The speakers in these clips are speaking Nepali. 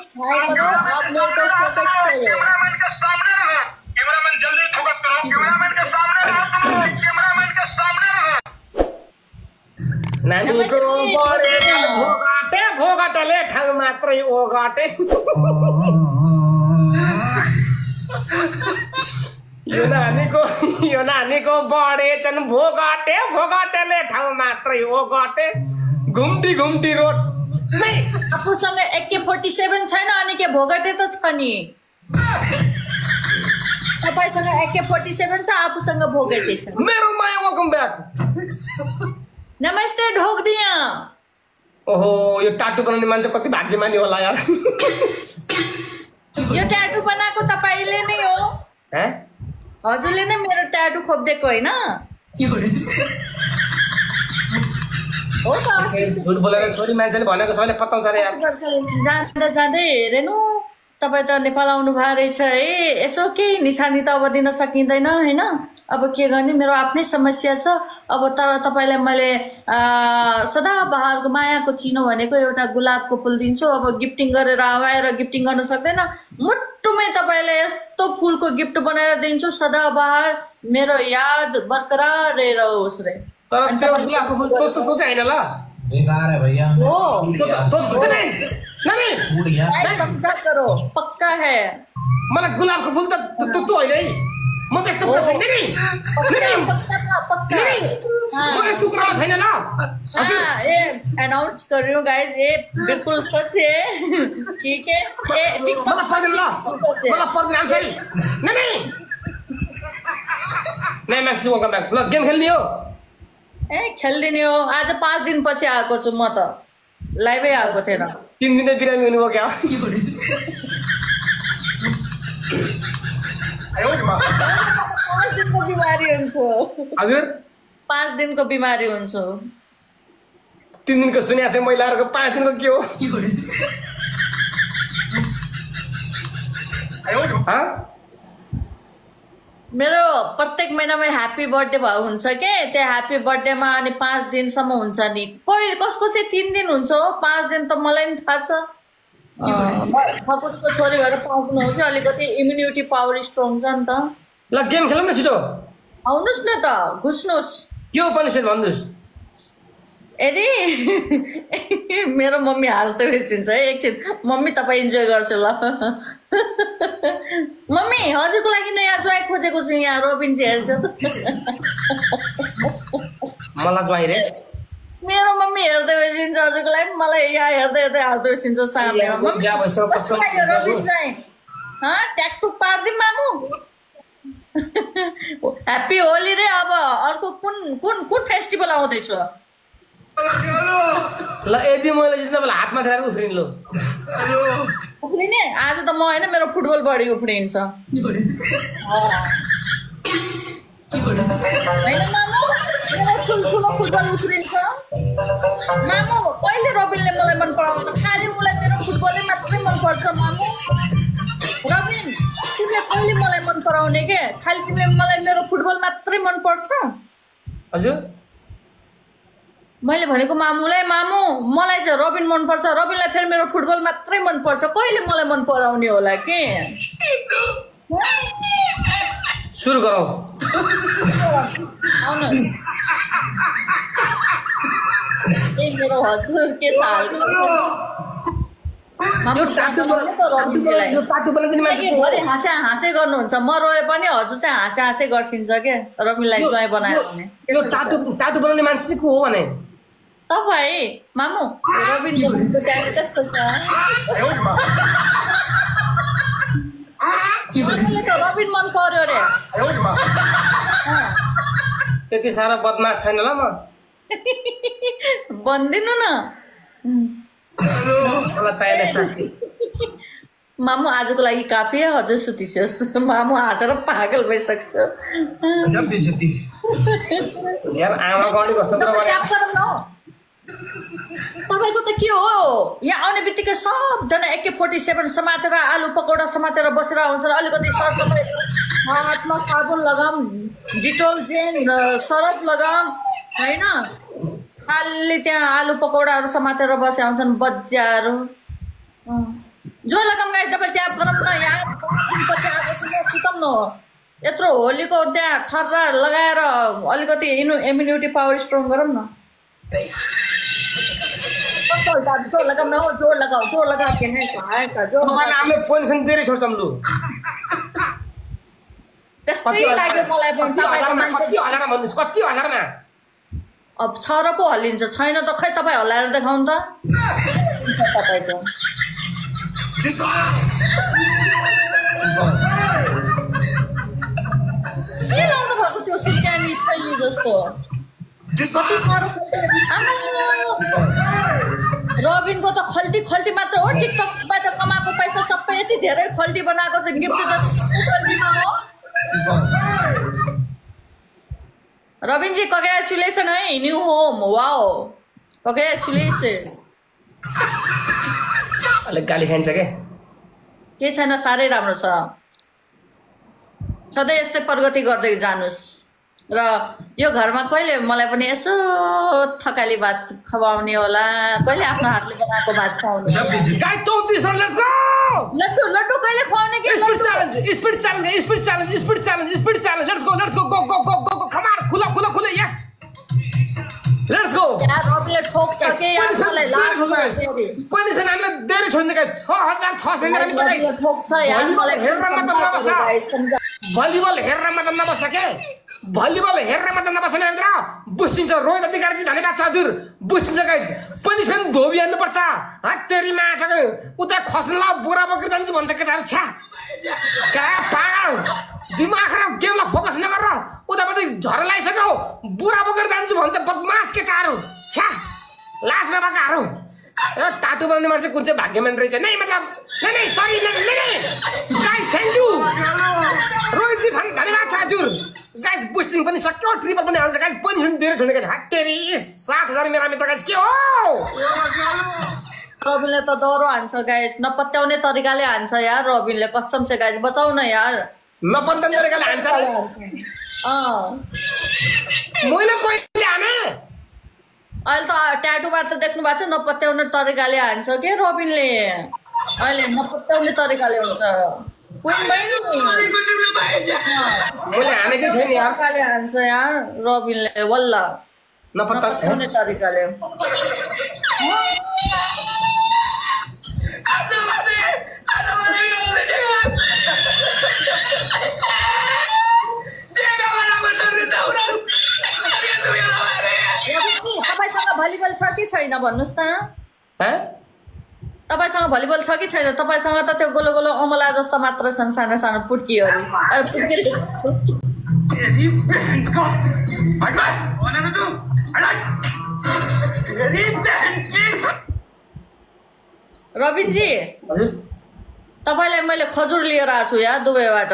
साइड लगाओ, आप मेरे को फोकस करो। कैमरामैन के सामने रहो, कैमरामैन जल्दी फोकस करो, कैमरामैन के सामने रहो, कैमरामैन के सामने रहो। नानीको बढेर भोगाटे भोगाटेले ठाउँ मात्रै ओगाटे। यो नानीको बढेछन् भोगाटे भोगाटेले ठाउँ मात्रै ओगाटे। घुम्टी घुम्टी रोड नै आफूसँग AK47 छैन अनि के भोगटे त छ नि। तपाईसँग AK47 छ, आफूसँग भोगटे छ। मेरो माया वेलकम ब्याक। नमस्ते ढोकदिया। ओहो यो टाटु बनाउने मान्छे कति भाग्यमानी होला यार। यो ट्याटु बनाएको तपाईले नै हो? हजुरले नै मेरो ट्याटु खोपिदिएको होइन? हो त झुट बोलेर छोरी मान्छेले भनेको सबैले पत्ताउँछ रे यार। जाँदा जाँदै हेरेनु तपाईँ त नेपाल आउनु भएको रहेछ है। यसो केही निशानी त अब दिन सकिँदैन होइन। अब के गर्ने, मेरो आफ्नै समस्या छ। अब तपाईँलाई मैले सदाबहारको मायाको चिनो भनेको एउटा गुलाबको फुल दिन्छु। अब गिफ्टिङ गरेर आएर गिफ्टिङ गर्न सक्दैन, मुटुमै तपाईँलाई यस्तो फुलको गिफ्ट बनाएर दिन्छु। सदाबहार मेरो याद बरकरार रहोस् रे। तर त्यो गुलाबको फुल तो चाहिँ हैन ल, बेकार है भैया। वो टुट गया। समझा करो, पक्का है। मलाई गुलाबको फुल त तँ होइन है। म त्यस्तो कुरा छैन नि। म यस्तो कुरा छैन ल। ये अनाउंस कर रही हूँ गाइस, ये बिल्कुल सच है। ठीक है, ये मलाई पर्दैन ल, मलाई पर्दैन। आम सरी नहीं नहीं मैक्सी वेलकम ब्याक। ल गेम खेल्ने हो? खेल्दिने हो। आज 5 दिन पछि आएको छु म त, लाइभै आएको थिएन। 3 दिन बिरामी हुनुभयो क्या? 5 दिनको बिमारी हुन्छु हजुर। 5 दिनको बिमारी हुन्छु। 3 दिनको सुनेको थिएँ मैले, अर्को 5 दिनको के हो? मेरो प्रत्येक महिनामा ह्याप्पी बर्थडे हुन्छ के, त्यो ह्याप्पी बर्थडेमा अनि 5 दिनसम्म हुन्छ नि। कोही कसको चाहिँ 3 दिन हुन्छ हो, 5 दिन त मलाई नि थाहा छ। ठकुरीको छोरी भएर 5 दिन हो कि, अलिकति इम्युनिटी पावर स्ट्रङ छ नि त। ल गेम खेलौँ न छिटो। आउनुहोस् न त, घुस्नुहोस्। के हो पनिसमेन्ट भन्नुहोस्। यदि मेरो मम्मी हाँस्दै बेसिन्छ है। एकछिन मम्मी तपाईँ इन्जोय गर्छु ल। मम्मी हजुरको लागि नयाँ ज्वाइँ खोजेको छु, यहाँ रोबिन चाहिँ हेर्छु। मलाई ज्वाइँ रे? मेरो मम्मी हेर्दै बेसिन्छ हजुरको लागि, मलाई यहाँ हेर्दै हेर्दै हाँस्दै बेसिन्छ सामनेमा। मम्मी कस्तो लाग्यो रोबिन ज्वाइँ? ट्याकटुक पारिदिउँ मामु। ह्याप्पी होली रे। अब अर्को कुन फेस्टिभल आउँदैछ? ल यदि मैले जित्दा बेला हातमा थेर उफ्रिनु लो। उफ्रिने आज त म होइन, मेरो फुटबल बडी उफ्रिन्छ। होइन मामु, मेरो ठुल्ठुलो फुटबल उफ्रिन्छ। मामु कहिले रबिनले मलाई मन पराउँछ? खालि मलाई मेरो फुटबलै मात्रै मन पर्छ मामु। रबिन तिमीले कहिले मलाई मन पराउने के? खालि तिमीले मलाई मेरो फुटबल मात्रै मन पर्छ? हजुर मैले भनेको मामुलाई, मामु मलाई चाहिँ रबिन मनपर्छ, रबिनलाई फेरि मेरो फुटबल मात्रै मनपर्छ। कहिले मलाई मन पराउने होला के? सुरु गरौँ। आउनु ए मेरो हजुर के छ हाल? यो टाटु बनाउने मान्छे हाँसे गर्नुहुन्छ। म रोए पनि हजुर चाहिँ हाँसे गर्छिन्छ के, रबिनलाई ज्वाइँ बनायो भने। यो टाटु बनाउने मान्छे चाहिँ को हो भने? तपाईँ मामु रबिनको कस्तो छ? रबिन मन पर्यो रे। त्यति साह्रो बदमास छैन ल म। बन्दिनु न मलाई चाहिने। मामु आजको लागि काफी है, हजुर सुतिसियोस्। मामु हाँसेर पागल भइसक्छ। यार आमा गाउँले कस्तो तपाईँको त के हो, यहाँ आउने बित्तिकै सबजना AK47 समातेर आलु पकौडा समातेर बसेर आउँछन्। अलिकति सरसफाइ, हातमा साबुन लगाऊँ, डिटोल जेल सरफ लगाऊँ होइन, खालि त्यहाँ आलु पकौडाहरू समातेर बसे आउँछन् बच्चाहरू। जोर लगाऊँ गाइस डबल ट्याप गरौँ न यार सुतौँ न यत्रो होलीको त्यहाँ ठर्रा लगाएर अलिकति इम्युनिटी पावर स्ट्रङ गरौँ न जोर लगाऊ न जोर लगाऊ के है जोर तपाईँलाई हामीले पेन्सन धेरै छोड्छौँ लु त्यस्तै लाग्यो मलाई पनि तपाईँको मान्छे कति हजारमा भन्नुहोस् कति हजारमा अब छ र पो हल्लिन्छ छैन त खै तपाईँ हल्लाएर देखाउनु त तपाईँको के लाउनु भएको त्यो सुत्यानी फैली जस्तो कति साह्रो रबिनको त खल्टी खल्टी मात्र हो टिकटकबाट कमाएको पैसा सबै यति धेरै खल्टी बनाएको छ गिफ्ट जस्तो हो रबिनजी कङ्ग्रेचुलेसन है न्यू होम वाओ कङ्ग्रेचुलेसन अलिक गाली खान्छ के छैन साह्रै राम्रो छ सधैँ यस्तै प्रगति गर्दै जानुहोस् र यो घरमा कहिले मलाई पनि यसो थकाली भात खुवाउने होला कहिले आफ्नो हातले बनाएको भात खुवाउने लड्डु लड्डु कहिले खुवाउने कि speed challenge let's go come on खुला यस लेट्स गो यार रबिले ठोक्छ के यार मलाई लाज लाग्छ पनि छैन हामीले धेरै छोड्ने गाइस 6600 मेरा मित्र गाइस ठोक्छ यार मलाई भलिबल हेरेर मात्र नबस के भलिबल हेरेर मात्र नबस मेरा मित्र बुझ्दिन्छ रोहित अधिकारीजी धन्यवाद छ हजुर बुझ्दिन्छ गाइस पनिसमेन्ट धोबी हान्नुपर्छ हत्तेरी माटको उता खस्नला बुरा बकर जान्छ भन्छ केटाहरु छ्या का पागल दिमाग खराब गेमलाई फोकस नगर उताबाट झर लाइसक्यो बुरा बकर जान्छ भन्छ बदमास केटाहरु छ्या लाज नभएकाहरु ए टाटु बनाउने मान्छे कुन चाहिँ भाग्यमान रहेछ नै मतलब नै सरी नै गाइस थ्यांक यू रोहित जी धन्यवाद छ हजुर गाइस बुस्टिङ पनि सक्यो ट्रिपल पनि हाल्छ गाइस पनि सुन धेरै छोडेको छ हत्तेरी 7000 मेरा मित्र गाइस के हो रबिनले त डरो हान्छ गाइस नपत्याउने तरिकाले हान्छ यार रबिनले कसम से गाइस बचाउ न यार नपत्याउने तरिकाले हान्छ मैले कहिले हाने अहिले त ट्याटु मात्र देख्नु भएको छ नपत्याउने तरिकाले हान्छ के रबिनले अहिले नपत्याउने तरिकाले हुन्छ क्वीन बहिनी मैले हानेकै छैन यार तरिकाले हान्छ यार रबिनले वल्ल नपत्याउने तरिकाले तपाईसँग भलिबल छ कि छैन भन्नुहोस् त तपाईसँग भलिबल छ कि छैन तपाईसँग त त्यो गोलो गोलो अमला जस्ता मात्र छन् सानो सानो पुड्कीहरू रबिनजी तपाईँलाई मैले खजुर लिएर आएको छु या दुबईबाट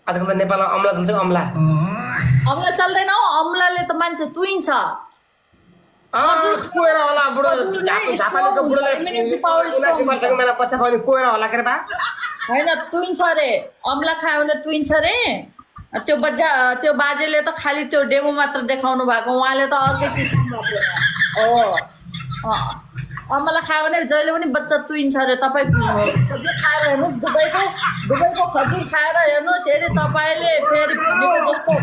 आजकल त नेपालमा अमला चल्छ अमला अमला चल्दैन हौ अमलाले त मान्छे तुइन्छ कोएर होला बुढो झापालेको बुढोले 79 वर्षको मेला बच्चा खुवाउने कोएर होला के बा हैन तुइन्छ रे अमला खायो भने तुइन्छ रे त्यो बाजेले त खाली त्यो डेमो मात्र देखाउनु भएको उहाँले त अर्कै चिज हो अमला खायो भने जहिले पनि बच्चा तुइन्छ रे तपाईँ खाएर हेर्नुहोस् दुबईको खजुर खाएर हेर्नुहोस् यदि तपाईँले फेरि जस्तो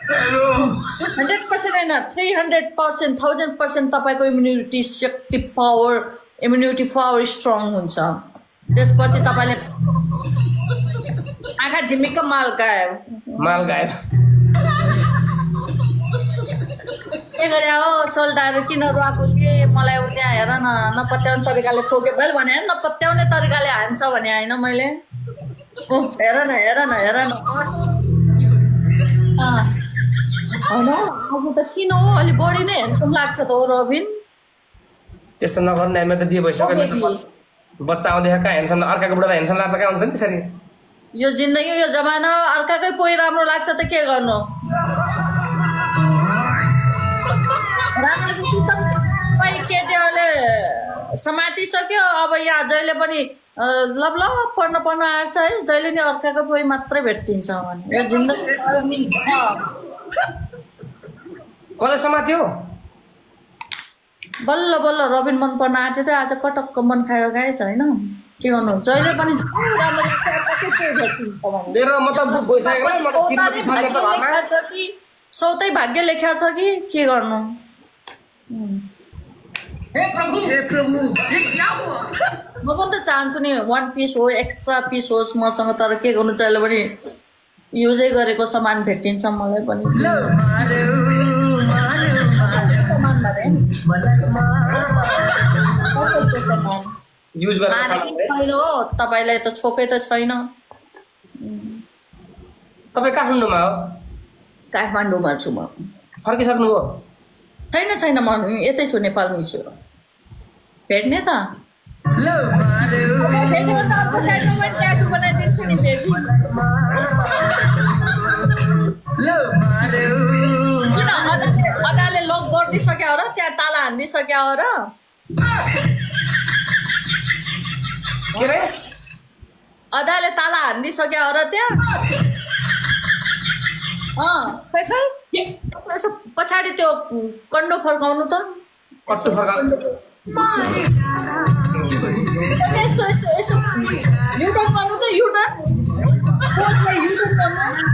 100% होइन 300% 1000% तपाईँको इम्युनिटी शक्ति इम्युनिटी पावर स्ट्रङ हुन्छ त्यसपछि तपाईँले आँखा झिमिक्क माल गायो के गरे हो सोल्डाहरू किन रुवाको के मलाई त्यहाँ हेर न नपत्याउने तरिकाले ठोक्यो मैले भने नपत्याउने तरिकाले हान्छ भने होइन मैले हेर न होइन अब त किन हो अलिक बढी नै हेर्नु लाग्छ त हो रबिन त्यस्तो नगर्नु हामी त बिहे भइसक्यो बच्चा आउँदै कहाँ हेर्छन् अर्काको बुढालाई हेर्छन् लाग्दा कहाँ हुन्छ नि त्यसरी यो जिन्दगी यो जमाना अर्काकै पोइ राम्रो लाग्छ त के गर्नु सबै केटीहरूले समातिसक्यो अब यहाँ जहिले पनि ल पढ्न आँट्छ है जहिले नि अर्काको पोइ मात्रै भेटिन्छ भने यो जिन्दगी कसले समात्यो बल्ल बल्ल रबिन मन पर्न आँट्यो त आज कटक्क मन खायो गाइस होइन के गर्नु जहिले पनि राम्रो लाग्छ, अर्कै चाहिँ गर्छु तपाईँलाई। मेरो मतलब गइसकेको म त सौताले श्रीमती छ मेरो त भाग्य घरमा। लेख्या छ कि सौतै भाग्य लेख्या छ कि के गर्नु। हे प्रभु ये क्या हुआ? म पनि त चाहन्छु नि 1 पिस हो एक्स्ट्रा पिस होस् मसँग, तर के गर्नु जहिले पनि युजै गरेको सामान भेटिन्छ मलाई पनि। सामान भने कसैको सामान युज गरेर मानेकै छैन हो, तपाईँलाई त छोकै त छैन। तपाईँ काठमाडौँमा हो? काठमाडौँमा छु म। फर्किसक्नुभयो? छैन म यतै छु, नेपालमै छु। भेट्ने त भेट्यो त अर्को साइडमा पनि ट्याटु बनाइदिन्छु नि बेबी। किन अदाले लक गरिदिइसक्यो हो र, त्यहाँ ताला हानिदिइसक्यो हो र। के रे? अदाले ताला हानिदिइसक्यो हो र त्यहाँ। खै यसो पछाडि त्यो कन्डो फर्काउनु त। कस्तो फर्काउनु? युटर्न गर्नु त युटर्न गर्नु।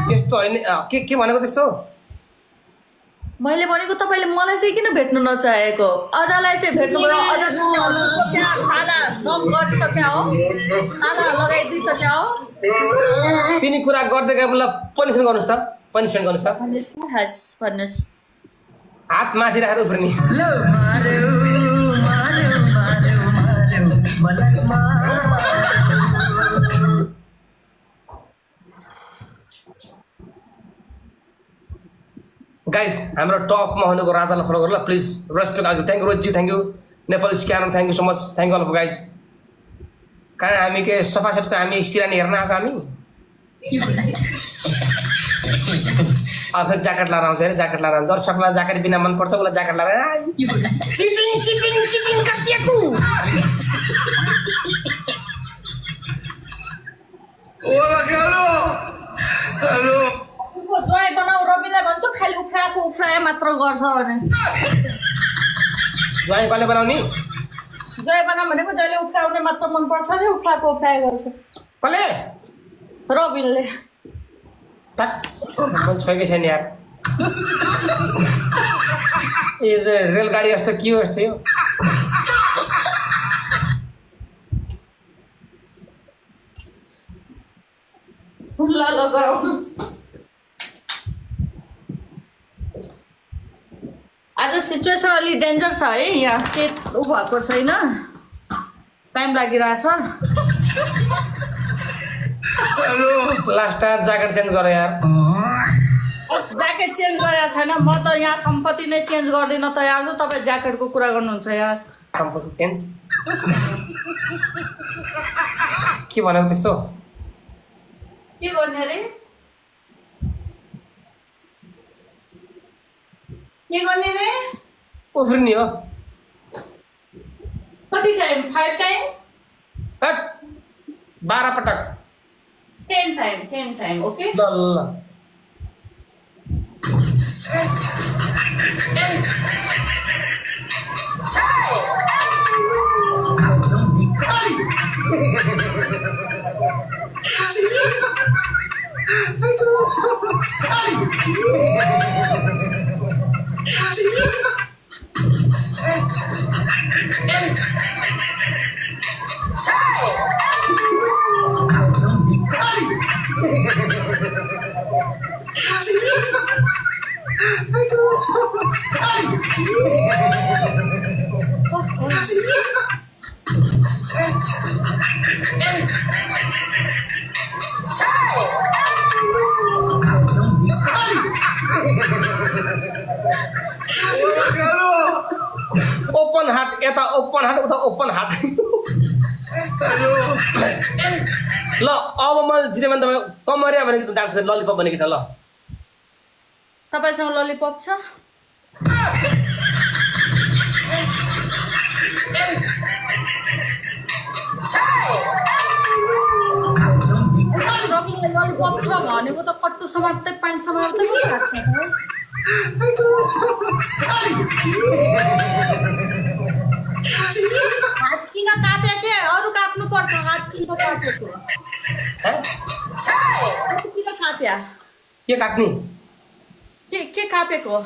त्यस्तो होइन के भनेको त्यस्तो? मैले भनेको तपाईँले मलाई चाहिँ किन भेट्नु नचाहेको? अदालाई चाहिँ भेट्नुभयो, अदा त्यहाँ ताला नक गरिसक्यो हो, ताला लगाइदिइसक्यो हो। तिनी कुरा गर्दै गए मलाई पनिसमेन्ट गर्नुहोस् त, पनिसमेन्ट गर्नुहोस् त। भन्नुहोस्। हात माथि राखेर उफ्रिने। गाइज हाम्रो टपमा हुनेको राजालाई फलो गर्नु ल प्लिज, रेस्पेक्ट आगे। Thank you Rosy, thank you Nepal scanner, thank you so much, thank you all guys. कहाँ हामी के सोफा सेटको हामी सिरानी हेर्न आएको हामी। अब फेरि ज्याकेट लाएर आउँछ अरे, ज्याकेट लाएर दर्शकलाई ज्याकेट बिना मनपर्छ, उसलाई ज्याकेट लाएर चिटिङ काटिएको। ज्वाइँ बनाऊ रविलाई भन्छु, खालि उफ्राए मात्र गर्छ भने। ज्वाइँ कसले बनाउने? ज्वाइँ बनाऊ भनेको जहिले उफ्राउने मात्र मनपर्छ अरे, उफ्राए गर्छ। कसले? रविनले। मन छोएकै छैन यार। ए रेलगाडी जस्तो के हो यस्तो यो? ल गराउनु। आज सिचुएसन अलि डेन्जर छ है, यहाँ के उ भएको छैन, टाइम लागिरहेछ। लास्ट टाइम ज्याकेट चेन्ज गर यार। ज्याकेट चेन्ज गरेको छैन म त, यहाँ सम्पत्ति नै चेन्ज गर्दिनँ तयार छु। तपाईँ ज्याकेटको कुरा गर्नुहुन्छ यार। सम्पत्ति चेन्ज के भनेको त्यस्तो? के गर्ने रे? के गर्ने रे? उफ्रिने हो। कति टाइम? 5 टाइम? 12 पटक। 10 टाइम ओके। ल ओपन हार्ट, यता ओपन हार्ट उता ओपन हार्ट। ल अब मैले जिते भने तपाईँ कमरिया भने गीत डान्स गरी ललिपप भने गीत। ल तपाईसँग ललिपप छ? ललिपप छ भनेको त कट्टु समात्दै प्यान्ट समात्दै पो राख्छ। किन काटेको हैं? किन काप्या के काट्ने के कापेको